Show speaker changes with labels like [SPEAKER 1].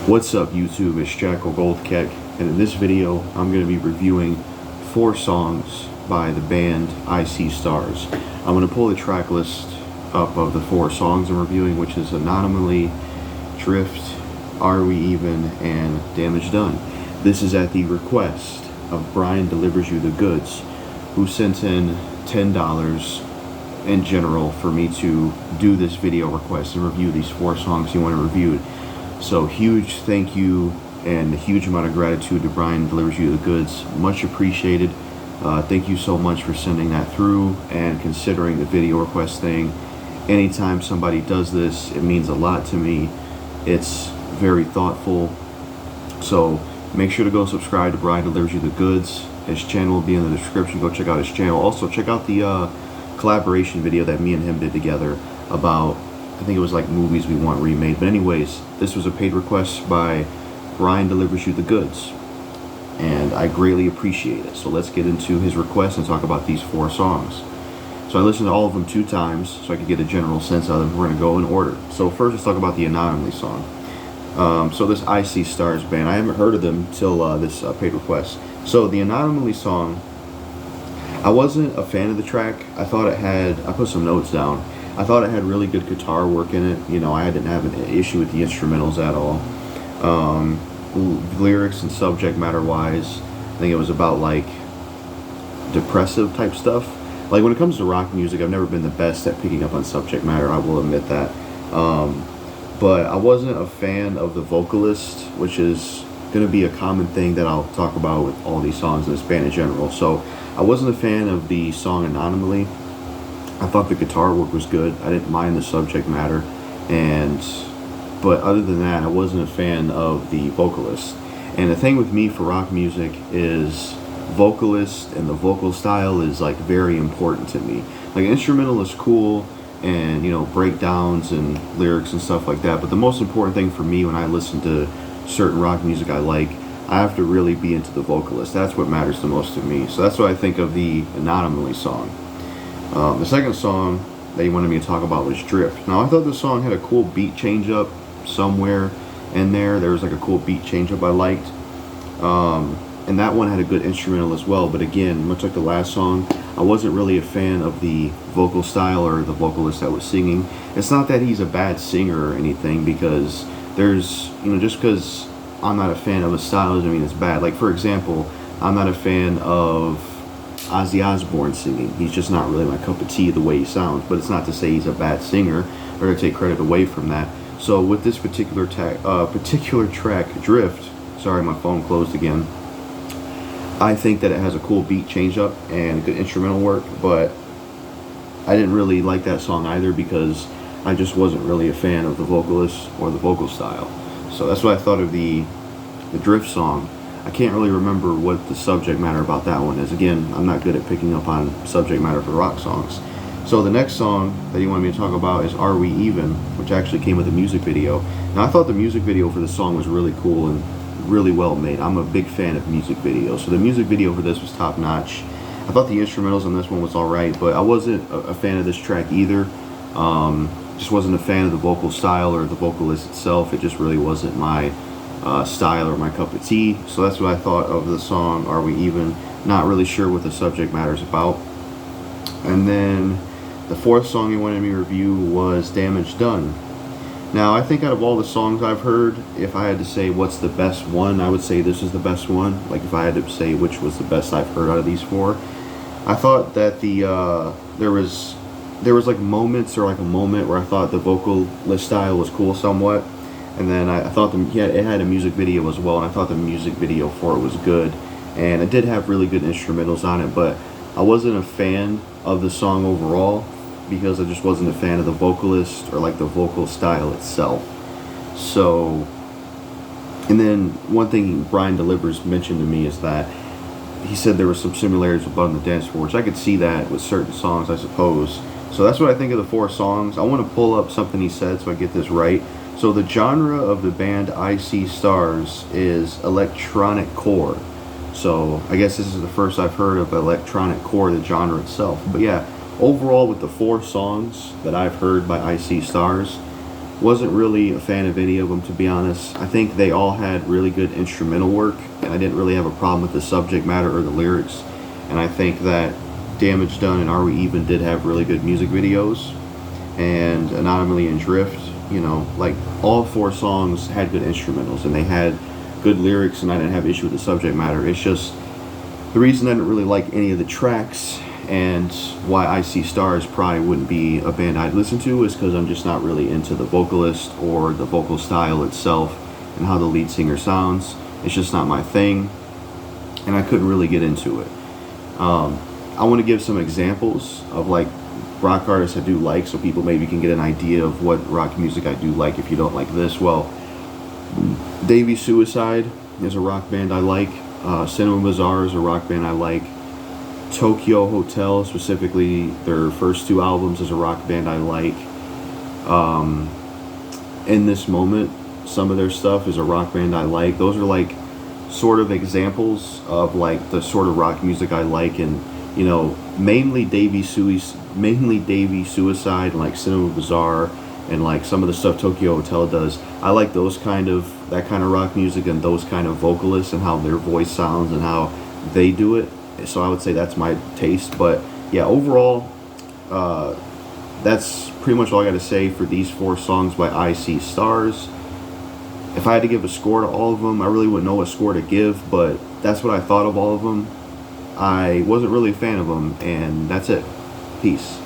[SPEAKER 1] What's up YouTube, it's JackalGoldKick, and in this video I'm going to be reviewing 4 songs by the band I See Stars. I'm going to pull the track list up of the 4 songs I'm reviewing, which is Anonymously, Drift, Are We Even, and Damage Done. This is at the request of Brian Delivers You the Goods, who sent in $10 in general for me to do this video request and review these 4 songs he wanted reviewed. So huge thank you and a huge amount of gratitude to Brian Delivers You the Goods. Much appreciated. Thank you so much for sending that through and considering the video request thing. Anytime somebody does this, it means a lot to me. It's very thoughtful. So make sure to go subscribe to Brian Delivers You the Goods. His channel will be in the description. Go check out his channel. Also check out the collaboration video that me and him did together about, I think it was like movies we want remade. But anyways, this was a paid request by Brian Delivers You the Goods, and I greatly appreciate it. So let's get into his request and talk about these 4 songs. So I listened to all of them 2 times so I could get a general sense of them. We're going to go in order. So first, let's talk about the Anonymously song. So this I See Stars band, I haven't heard of them till this paid request. So the Anonymously song, I wasn't a fan of the track. I thought it had, I put some notes down. I thought it had really good guitar work in it. You know, I didn't have an issue with the instrumentals at all. Lyrics and subject matter wise, I think it was about like depressive type stuff. Like when it comes to rock music, I've never been the best at picking up on subject matter, I will admit that. But I wasn't a fan of the vocalist, which is going to be a common thing that I'll talk about with all these songs in this band in general. So I wasn't a fan of the song Anonymously. I thought the guitar work was good. I didn't mind the subject matter, but other than that, I wasn't a fan of the vocalist. And the thing with me for rock music is vocalist and the vocal style is like very important to me. Like instrumental is cool, and you know, breakdowns and lyrics and stuff like that. But the most important thing for me when I listen to certain rock music I have to really be into the vocalist. That's what matters the most to me. So that's what I think of the Anonymously song. The second song that he wanted me to talk about was Drift. Now I thought this song had a cool beat change up somewhere in there. There was like a cool beat change up I liked. And that one had a good instrumental as well. But again, much like the last song, I wasn't really a fan of the vocal style or the vocalist that was singing. It's not that he's a bad singer or anything, because there's, you know, just because I'm not a fan of a style doesn't mean it's bad. Like for example, I'm not a fan of Ozzy Osbourne singing. He's just not really my cup of tea the way he sounds, but it's not to say he's a bad singer or to take credit away from that. So with this particular track, Drift, sorry my phone closed again, I think that it has a cool beat change up and good instrumental work, but I didn't really like that song either because I just wasn't really a fan of the vocalist or the vocal style. So that's what I thought of the Drift song. I can't really remember what the subject matter about that one is. Again, I'm not good at picking up on subject matter for rock songs. So the next song that he wanted me to talk about is Are We Even, which actually came with a music video. Now I thought the music video for this song was really cool and really well made. I'm a big fan of music videos. So the music video for this was top notch. I thought the instrumentals on this one was alright, but I wasn't a fan of this track either. Just wasn't a fan of the vocal style or the vocalist itself. It just really wasn't my style or my cup of tea. So that's what I thought of the song Are We Even. Not really sure what the subject matter is about. And then the 4th song he wanted me to review was Damage Done. Now I think out of all the songs I've heard, if I had to say what's the best one, I would say this is the best one. Like if I had to say which was the best I've heard out of these 4, I thought that there was like moments, or like a moment where I thought the vocalist style was cool somewhat. And then I thought it had a music video as well, and I thought the music video for it was good. And it did have really good instrumentals on it, but I wasn't a fan of the song overall because I just wasn't a fan of the vocalist or like the vocal style itself. So, and then one thing Brian Delivers mentioned to me is that he said there were some similarities with Blood on the Dance Floor, which I could see that with certain songs, I suppose. So that's what I think of the 4 songs. I want to pull up something he said so I get this right. So the genre of the band I See Stars is electronic core. So I guess this is the first I've heard of electronic core, the genre itself. But yeah, overall with the 4 songs that I've heard by I See Stars, Wasn't really a fan of any of them, to be honest. I think they all had really good instrumental work, and I didn't really have a problem with the subject matter or the lyrics. And I think that Damage Done and Are We Even did have really good music videos. And Anomaly and Drift, you know, like all 4 songs had good instrumentals and they had good lyrics, and I didn't have issue with the subject matter. It's just the reason I didn't really like any of the tracks and why I See Stars probably wouldn't be a band I'd listen to is because I'm just not really into the vocalist or the vocal style itself and how the lead singer sounds. It's just not my thing, and I couldn't really get into it. I want to give some examples of like rock artists I do like, so people maybe can get an idea of what rock music I do like if you don't like this. Well, Davey Suicide is a rock band I like. Cinema Bazaar is a rock band I like. Tokyo Hotel, specifically their first 2 albums, is a rock band I like. In This Moment, some of their stuff is a rock band I like. Those are like sort of examples of like the sort of rock music I like, and you know, mainly Davey Suicide and like Cinema Bazaar and like some of the stuff Tokyo Hotel does. I like that kind of rock music and those kind of vocalists and how their voice sounds and how they do it. So I would say that's my taste. But yeah, overall, that's pretty much all I got to say for these 4 songs by I See Stars. If I had to give a score to all of them, I really wouldn't know what score to give, but that's what I thought of all of them. I wasn't really a fan of them, and that's it. Peace.